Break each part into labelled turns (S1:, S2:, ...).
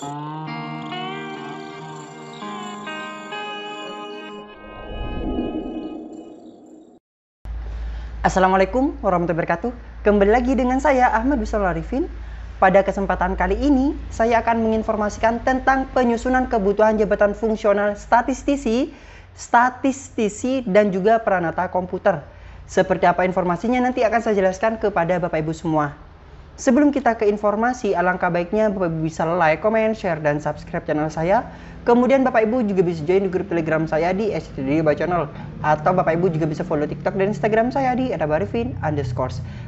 S1: Assalamualaikum warahmatullahi wabarakatuh. Kembali lagi dengan saya Ahmad Bismil Arifin. Pada kesempatan kali ini saya akan menginformasikan tentang penyusunan kebutuhan jabatan fungsional statistisi dan juga peranata komputer. Seperti apa informasinya nanti akan saya jelaskan kepada Bapak Ibu semua. Sebelum kita ke informasi, alangkah baiknya Bapak Ibu bisa like, comment, share, dan subscribe channel saya. Kemudian Bapak Ibu juga bisa join di grup Telegram saya di @studiobaChannel, atau Bapak Ibu juga bisa follow TikTok dan Instagram saya di @abarifin_.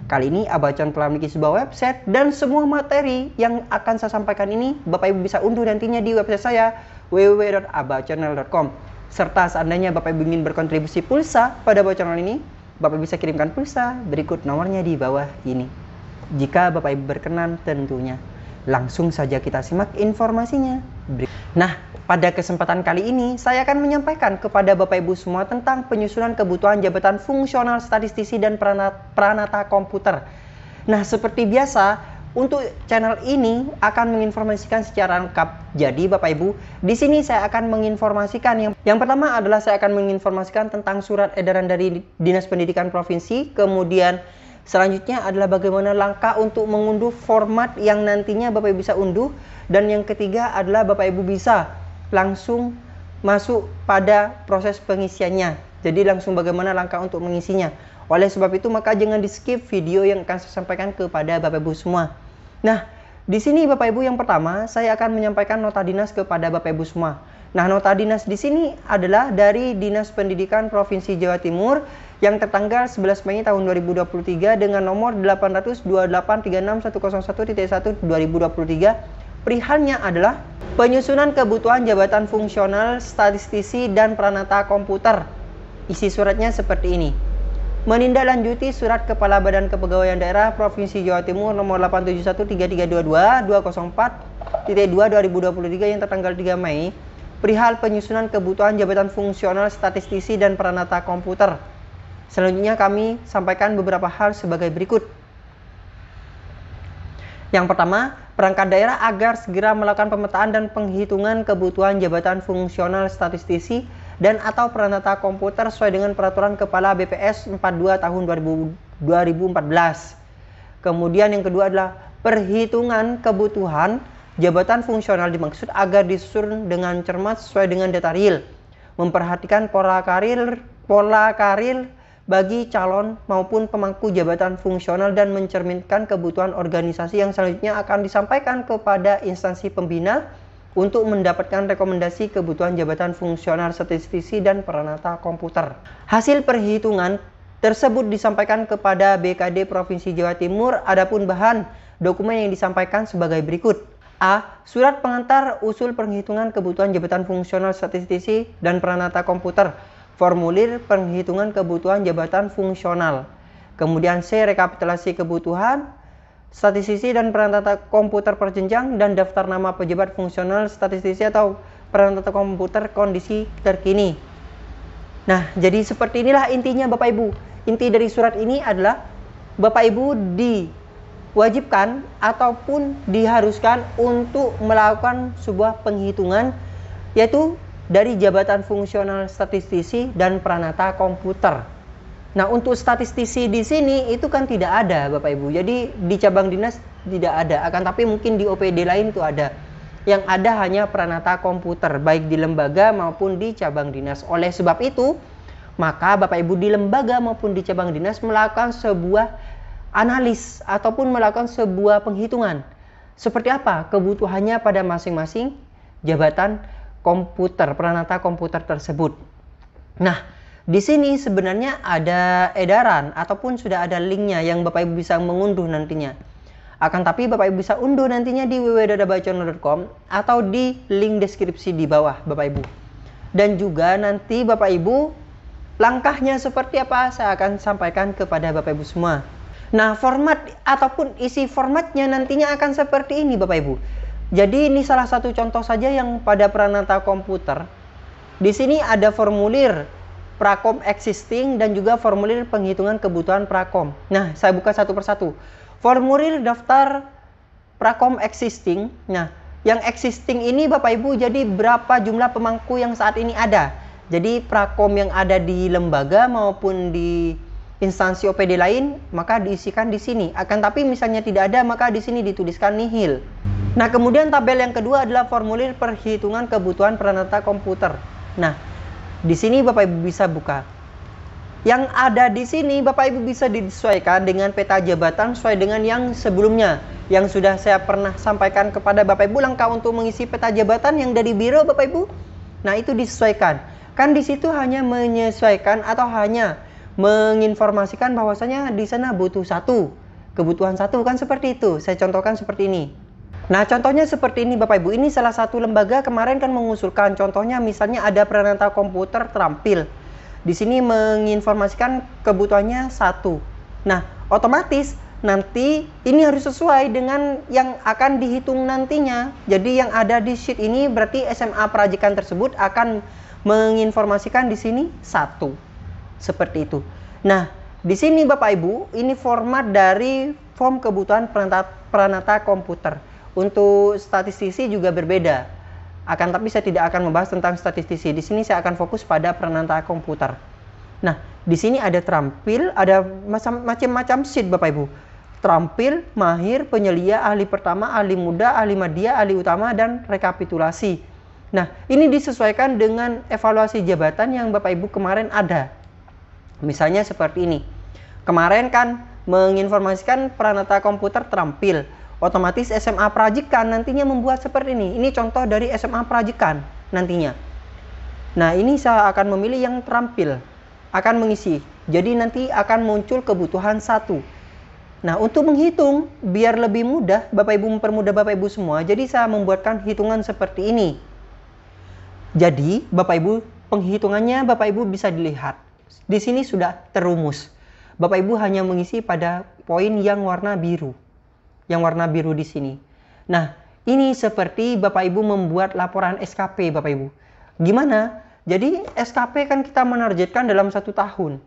S1: Kali ini Abacon telah memiliki sebuah website, dan semua materi yang akan saya sampaikan ini Bapak Ibu bisa unduh nantinya di website saya www.abachannel.com. Serta seandainya Bapak Ibu ingin berkontribusi pulsa pada Abachannel ini, Bapak bisa kirimkan pulsa berikut nomornya di bawah ini. Jika Bapak Ibu berkenan tentunya. Langsung saja kita simak informasinya. Nah, pada kesempatan kali ini saya akan menyampaikan kepada Bapak Ibu semua tentang penyusunan kebutuhan jabatan fungsional statistisi dan peranata komputer. Nah, seperti biasa, untuk channel ini akan menginformasikan secara lengkap. Jadi Bapak Ibu, di sini saya akan menginformasikan yang pertama adalah saya akan menginformasikan tentang surat edaran dari Dinas Pendidikan Provinsi, kemudian selanjutnya adalah bagaimana langkah untuk mengunduh format yang nantinya Bapak Ibu bisa unduh. Dan yang ketiga adalah Bapak Ibu bisa langsung masuk pada proses pengisiannya. Jadi langsung bagaimana langkah untuk mengisinya. Oleh sebab itu maka jangan di skip video yang akan saya sampaikan kepada Bapak Ibu semua. Nah, di sini Bapak Ibu yang pertama saya akan menyampaikan nota dinas kepada Bapak Ibu semua. Nah, nota dinas di sini adalah dari Dinas Pendidikan Provinsi Jawa Timur yang tertanggal 11 Mei tahun 2023 dengan nomor 828361101.1/2023. Perihalnya adalah penyusunan kebutuhan jabatan fungsional statistisi dan peranata komputer. Isi suratnya seperti ini. Menindaklanjuti surat Kepala Badan Kepegawaian Daerah Provinsi Jawa Timur nomor 8713322/204.2/2023 yang tertanggal 3 Mei perihal penyusunan kebutuhan jabatan fungsional statistisi dan peranata komputer. Selanjutnya kami sampaikan beberapa hal sebagai berikut. Yang pertama, perangkat daerah agar segera melakukan pemetaan dan penghitungan kebutuhan jabatan fungsional statistisi dan atau peranata komputer sesuai dengan peraturan Kepala BPS 42 tahun 2014. Kemudian yang kedua adalah perhitungan kebutuhan jabatan fungsional dimaksud agar disusun dengan cermat sesuai dengan data real, memperhatikan pola karir bagi calon maupun pemangku jabatan fungsional dan mencerminkan kebutuhan organisasi yang selanjutnya akan disampaikan kepada instansi pembina untuk mendapatkan rekomendasi kebutuhan jabatan fungsional statistisi dan peranata komputer. Hasil perhitungan tersebut disampaikan kepada BKD Provinsi Jawa Timur. Adapun bahan dokumen yang disampaikan sebagai berikut. A. Surat pengantar usul perhitungan kebutuhan jabatan fungsional statistisi dan peranata komputer. Formulir penghitungan kebutuhan jabatan fungsional. Kemudian C. Rekapitulasi kebutuhan statistisi dan peranata komputer per jenjang dan daftar nama pejabat fungsional statistisi atau peranata komputer kondisi terkini. Nah, jadi seperti inilah intinya Bapak Ibu. Inti dari surat ini adalah Bapak Ibu diwajibkan ataupun diharuskan untuk melakukan sebuah penghitungan, yaitu dari jabatan fungsional statistisi dan peranata komputer. Nah, untuk statistisi di sini itu kan tidak ada Bapak Ibu. Jadi di cabang dinas tidak ada, akan tapi mungkin di OPD lain itu ada. Yang ada hanya peranata komputer baik di lembaga maupun di cabang dinas. Oleh sebab itu, maka Bapak Ibu di lembaga maupun di cabang dinas melakukan sebuah analis ataupun melakukan sebuah penghitungan. Seperti apa kebutuhannya pada masing-masing jabatan komputer, peranata komputer tersebut. Nah, di sini sebenarnya ada edaran ataupun sudah ada linknya yang Bapak Ibu bisa mengunduh nantinya. Akan tapi Bapak Ibu bisa unduh nantinya di www.abachannel.com atau di link deskripsi di bawah Bapak Ibu. Dan juga nanti Bapak Ibu langkahnya seperti apa saya akan sampaikan kepada Bapak Ibu semua. Nah, format ataupun isi formatnya nantinya akan seperti ini Bapak Ibu. Jadi ini salah satu contoh saja yang pada peranata komputer. Di sini ada formulir prakom existing dan juga formulir penghitungan kebutuhan prakom. Nah, saya buka satu persatu. Formulir daftar prakom existing. Nah, Yang existing ini Bapak Ibu, jadi berapa jumlah pemangku yang saat ini ada. Jadi prakom yang ada di lembaga maupun di instansi OPD lain, maka diisikan di sini. Akan tapi misalnya tidak ada, maka di sini dituliskan nihil. Nah, kemudian tabel yang kedua adalah formulir perhitungan kebutuhan peranata komputer. Nah, di sini Bapak Ibu bisa buka. Yang ada di sini Bapak Ibu bisa disesuaikan dengan peta jabatan sesuai dengan yang sebelumnya, yang sudah saya pernah sampaikan kepada Bapak Ibu langkah untuk mengisi peta jabatan yang dari biro Bapak Ibu. Nah, itu disesuaikan. Kan di situ hanya menyesuaikan atau hanya menginformasikan bahwasanya di sana butuh satu, kebutuhan satu, kan seperti itu. Saya contohkan seperti ini. Nah, contohnya seperti ini Bapak Ibu. Ini salah satu lembaga kemarin kan mengusulkan contohnya misalnya ada peranata komputer terampil. Di sini menginformasikan kebutuhannya satu. Nah, otomatis nanti ini harus sesuai dengan yang akan dihitung nantinya. Jadi yang ada di sheet ini berarti SMA Prajikan tersebut akan menginformasikan di sini satu. Seperti itu. Nah, di sini Bapak Ibu, ini format dari form kebutuhan peranata komputer. Untuk statistisi juga berbeda. Akan tapi saya tidak akan membahas tentang statistisi. Di sini saya akan fokus pada peranata komputer. Nah, di sini ada terampil, ada macam-macam sheet Bapak Ibu. Terampil, mahir, penyelia, ahli pertama, ahli muda, ahli media, ahli utama, dan rekapitulasi. Nah, ini disesuaikan dengan evaluasi jabatan yang Bapak Ibu kemarin ada. Misalnya seperti ini. Kemarin kan menginformasikan peranata komputer terampil. Otomatis SMA Prajikan nantinya membuat seperti ini. Ini contoh dari SMA Prajikan nantinya. Nah, ini saya akan memilih yang terampil. Akan mengisi. Jadi nanti akan muncul kebutuhan satu. Nah, untuk menghitung biar lebih mudah, Bapak Ibu mempermudah Bapak Ibu semua. Jadi saya membuatkan hitungan seperti ini. Jadi, Bapak Ibu, penghitungannya Bapak Ibu bisa dilihat. Di sini sudah terumus. Bapak Ibu hanya mengisi pada poin yang warna biru. Yang warna biru di sini. Nah, ini seperti Bapak Ibu membuat laporan SKP Bapak Ibu. Gimana? Jadi SKP kan kita menargetkan dalam 1 tahun.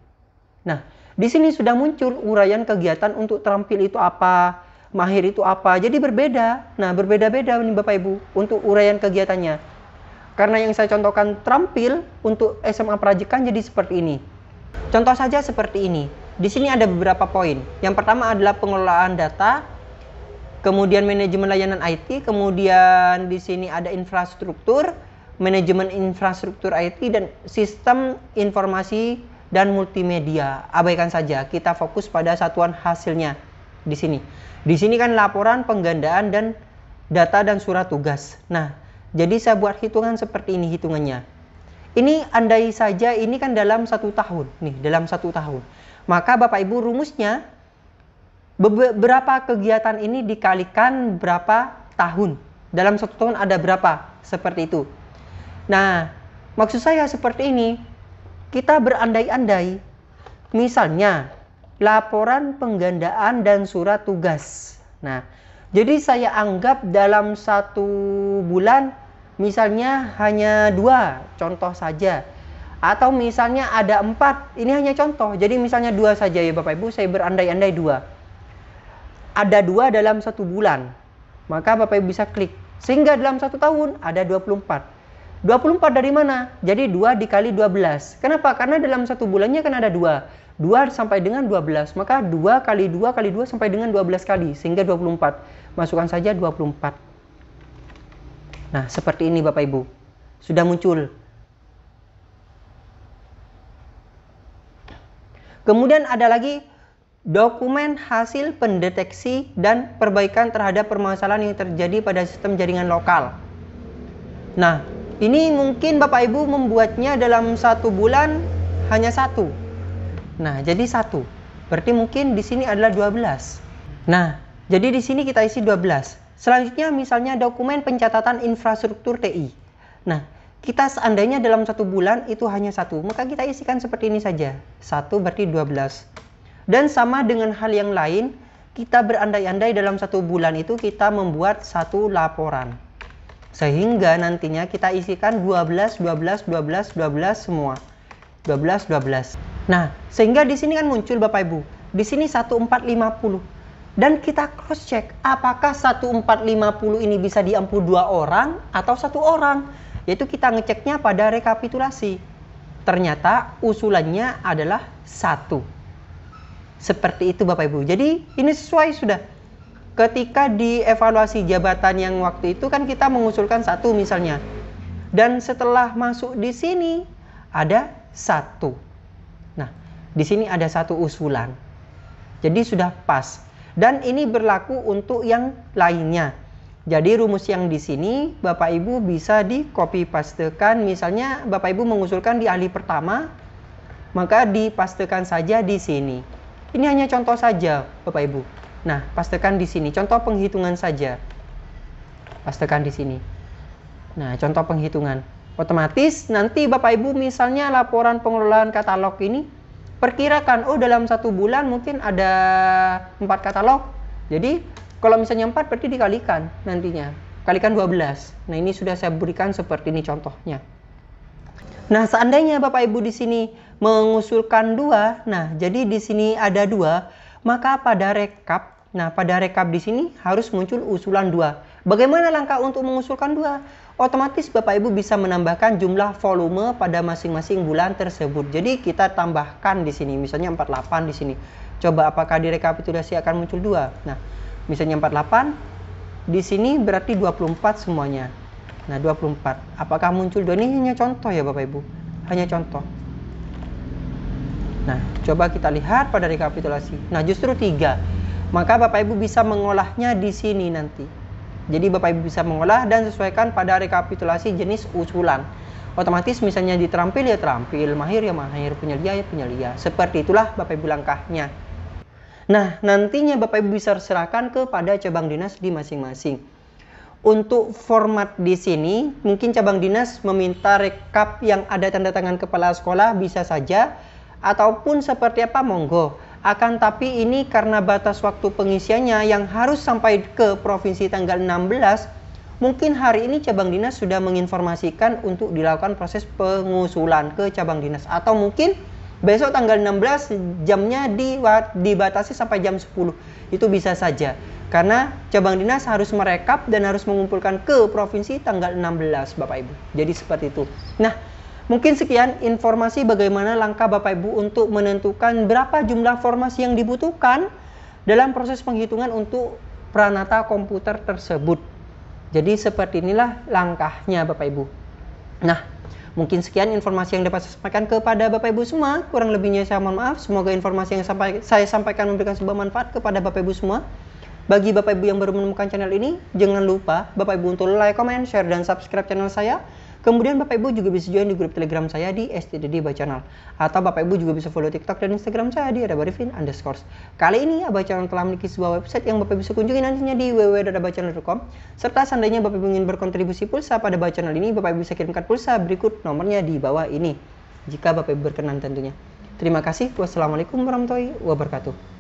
S1: Nah, di sini sudah muncul uraian kegiatan untuk terampil itu apa, mahir itu apa. Jadi berbeda. Nah, berbeda-beda nih Bapak Ibu untuk uraian kegiatannya. Karena yang saya contohkan terampil untuk SMA Prajikan jadi seperti ini. Contoh saja seperti ini. Di sini ada beberapa poin. Yang pertama adalah pengelolaan data, kemudian manajemen layanan IT, kemudian di sini ada infrastruktur, manajemen infrastruktur IT, dan sistem informasi dan multimedia. Abaikan saja, kita fokus pada satuan hasilnya di sini. Di sini kan laporan, penggandaan, dan data dan surat tugas. Nah, jadi saya buat hitungan seperti ini hitungannya. Ini andai saja ini kan dalam 1 tahun. Nih, dalam 1 tahun. Maka Bapak Ibu rumusnya, beberapa kegiatan ini dikalikan berapa tahun. Dalam 1 tahun ada berapa? Seperti itu. Nah, maksud saya seperti ini. Kita berandai-andai. Misalnya, laporan penggandaan dan surat tugas. Nah, jadi saya anggap dalam 1 bulan, misalnya hanya 2, contoh saja. Atau misalnya ada 4, ini hanya contoh. Jadi misalnya 2 saja ya Bapak Ibu, saya berandai-andai 2. Ada 2 dalam 1 bulan, maka Bapak Ibu bisa klik. Sehingga dalam 1 tahun ada 24. 24 dari mana? Jadi 2 dikali 12. Kenapa? Karena dalam 1 bulannya kan ada 2. 2 sampai dengan 12. Maka 2 kali 2 kali 2 sampai dengan 12 kali. Sehingga 24. Masukkan saja 24. Nah, seperti ini Bapak Ibu. Sudah muncul. Kemudian ada lagi dokumen hasil pendeteksi dan perbaikan terhadap permasalahan yang terjadi pada sistem jaringan lokal. Nah, ini mungkin Bapak Ibu membuatnya dalam 1 bulan hanya 1. Nah, jadi 1. Berarti mungkin di sini adalah 12. Nah, jadi di sini kita isi 12. Selanjutnya misalnya dokumen pencatatan infrastruktur TI. Nah, kita seandainya dalam 1 bulan itu hanya 1, maka kita isikan seperti ini saja. 1 berarti 12. Dan sama dengan hal yang lain, kita berandai-andai dalam 1 bulan itu kita membuat 1 laporan. Sehingga nantinya kita isikan 12, 12, 12, 12 semua. 12, 12. Nah, sehingga di sini kan muncul Bapak Ibu. Di sini 1450. Dan kita cross check apakah 1450 ini bisa diampu 2 orang atau 1 orang. Yaitu kita ngeceknya pada rekapitulasi. Ternyata usulannya adalah 1. Seperti itu Bapak Ibu. Jadi ini sesuai sudah. Ketika dievaluasi jabatan yang waktu itu kan kita mengusulkan 1 misalnya. Dan setelah masuk di sini ada 1. Nah, di sini ada 1 usulan. Jadi sudah pas. Dan ini berlaku untuk yang lainnya. Jadi rumus yang di sini Bapak Ibu bisa di copy pastekan. Misalnya Bapak Ibu mengusulkan di ahli pertama, maka dipastekan saja di sini. Ini hanya contoh saja Bapak Ibu. Nah, pastekan di sini. Contoh penghitungan saja. Pastekan di sini. Nah, contoh penghitungan. Otomatis nanti Bapak Ibu misalnya laporan pengelolaan katalog ini perkirakan, oh dalam 1 bulan mungkin ada 4 katalog. Jadi kalau misalnya 4 berarti dikalikan nantinya. Kalikan 12. Nah ini sudah saya berikan seperti ini contohnya. Nah seandainya Bapak Ibu di sini mengusulkan 2. Nah jadi di sini ada 2. Maka pada rekap. Nah pada rekap di sini harus muncul usulan 2. Bagaimana langkah untuk mengusulkan 2? Otomatis Bapak Ibu bisa menambahkan jumlah volume pada masing-masing bulan tersebut. Jadi kita tambahkan di sini, misalnya 48 di sini. Coba apakah di rekapitulasi akan muncul 2? Nah, misalnya 48 di sini berarti 24 semuanya. Nah, 24. Apakah muncul 2? Ini hanya contoh ya Bapak Ibu. Hanya contoh. Nah, coba kita lihat pada rekapitulasi. Nah, justru 3. Maka Bapak Ibu bisa mengolahnya di sini nanti. Jadi Bapak Ibu bisa mengolah dan sesuaikan pada rekapitulasi jenis usulan. Otomatis misalnya diterampil ya terampil, mahir ya mahir, penyelia ya penyelia. Seperti itulah Bapak Ibu langkahnya. Nah, nantinya Bapak Ibu bisa serahkan kepada cabang dinas di masing-masing. Untuk format di sini, mungkin cabang dinas meminta rekap yang ada tanda tangan kepala sekolah bisa saja, ataupun seperti apa monggo. Akan tapi ini karena batas waktu pengisiannya yang harus sampai ke provinsi tanggal 16, mungkin hari ini cabang dinas sudah menginformasikan untuk dilakukan proses pengusulan ke cabang dinas. Atau mungkin besok tanggal 16 jamnya dibatasi sampai jam 10. Itu bisa saja. Karena cabang dinas harus merekap dan harus mengumpulkan ke provinsi tanggal 16 Bapak Ibu. Jadi seperti itu. Nah, mungkin sekian informasi bagaimana langkah Bapak Ibu untuk menentukan berapa jumlah formasi yang dibutuhkan dalam proses penghitungan untuk Pranata komputer tersebut. Jadi seperti inilah langkahnya Bapak Ibu. Nah, mungkin sekian informasi yang dapat saya sampaikan kepada Bapak Ibu semua. Kurang lebihnya saya mohon maaf. Semoga informasi yang saya sampaikan memberikan sebuah manfaat kepada Bapak Ibu semua. Bagi Bapak Ibu yang baru menemukan channel ini, jangan lupa Bapak Ibu untuk like, comment, share, dan subscribe channel saya. Kemudian Bapak Ibu juga bisa join di grup Telegram saya di STDD Channel. Atau Bapak Ibu juga bisa follow TikTok dan Instagram saya di @abarifin_. Kali ini Abah Channel telah memiliki sebuah website yang Bapak Ibu bisa kunjungi nantinya di www.abahchannel.com. Serta seandainya Bapak Ibu ingin berkontribusi pulsa pada Abah Channel ini, Bapak Ibu bisa kirimkan pulsa berikut nomornya di bawah ini. Jika Bapak Ibu berkenan tentunya. Terima kasih. Wassalamualaikum warahmatullahi wabarakatuh.